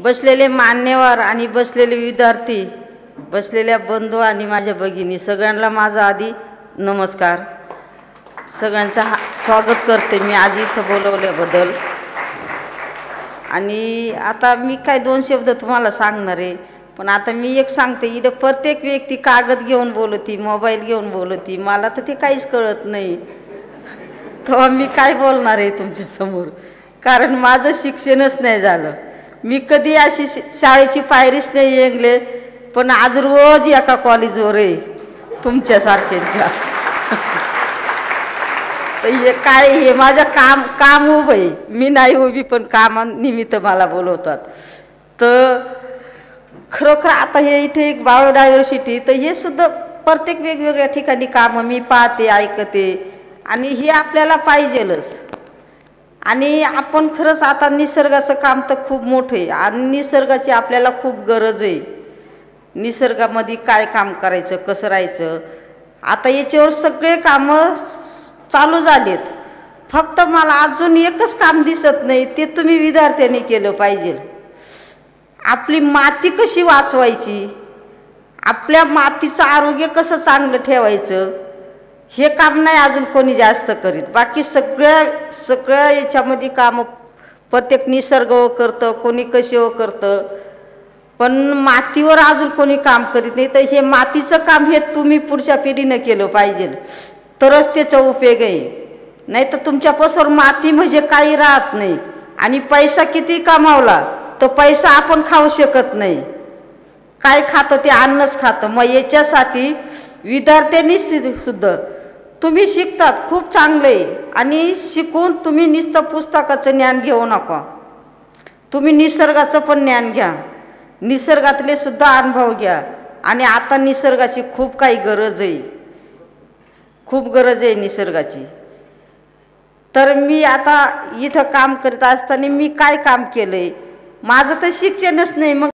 बसलेले मान्यवर आणि बसलेले विद्यार्थी, बसलेल्या बंधू आणि माझ्या भगिनी सगळ्यांना माझा आधी नमस्कार। सगळ्यांचं स्वागत करते मी आज इथं बोलवल्याबद्दल। आणि आता मी काय दोन शब्द तुम्हाला सांगणार आहे, पण आता मी एक सांगते, इथे प्रत्येक व्यक्ती कागद घेऊन बोलती, मोबाईल घेऊन बोलती, मला तर ते काहीच कळत नाही। तेव्हा मी काय बोलणार आहे तुमच्या समोर, कारण माझं शिक्षणच नाही झालं। मी कधी अशी शाळेची पायरीच नाही येंगले, पण आज रोज एका कॉलेजवर आहे तुमच्यासारख्यांच्या। हे काय, हे माझं काम उभं आहे, मी नाही उभी, पण कामानिमित्त मला बोलवतात। तर खरोखर आता हे इथे एक बायोडायव्हर्सिटी, तर हे सुद्धा प्रत्येक वेगवेगळ्या ठिकाणी कामं मी पाहते, ऐकते, आणि हे आपल्याला पाहिजेलच। आणि आपण खरंच आता निसर्गाचं काम तर खूप मोठं आहे आणि निसर्गाची आपल्याला खूप गरज आहे। निसर्गामध्ये काय काम करायचं, कसं राहायचं, आता याच्यावर सगळे कामं चालू झालेत। फक्त मला अजून एकच काम दिसत नाही, ते तुम्ही विद्यार्थ्यांनी केलं पाहिजे। आपली माती कशी वाचवायची, आपल्या मातीचं आरोग्य कसं चांगलं ठेवायचं, हे काम नाही अजून कोणी जास्त करीत। बाकी सगळ्या याच्यामध्ये काम प्रत्येक निसर्ग करतं, कोणी कसे करतं, पण मातीवर अजून कोणी काम करीत नाही। तर हे मातीचं काम हे तुम्ही पुढच्या पिढीनं केलं पाहिजे, तरच त्याचा उपयोग आहे। नाही तर तुमच्यापासून माती म्हणजे काही राहत नाही। आणि पैसा किती कमावला तो पैसा आपण खाऊ शकत नाही, काय खातं ते अन्नच खातं। मग याच्यासाठी विद्यार्थ्यांनी सुद्धा तुम्ही शिकतात खूप चांगले, आणि शिकून तुम्ही नुसतं पुस्तकाचं ज्ञान घेऊ नका, तुम्ही निसर्गाचं पण ज्ञान घ्या, निसर्गातले सुद्धा अनुभव घ्या। आणि आता निसर्गाची खूप काही गरज आहे, खूप गरज आहे निसर्गाची। तर मी आता इथं काम करत असताना मी काय काम केलंय, माझं तर शिक्षणच नाही, मग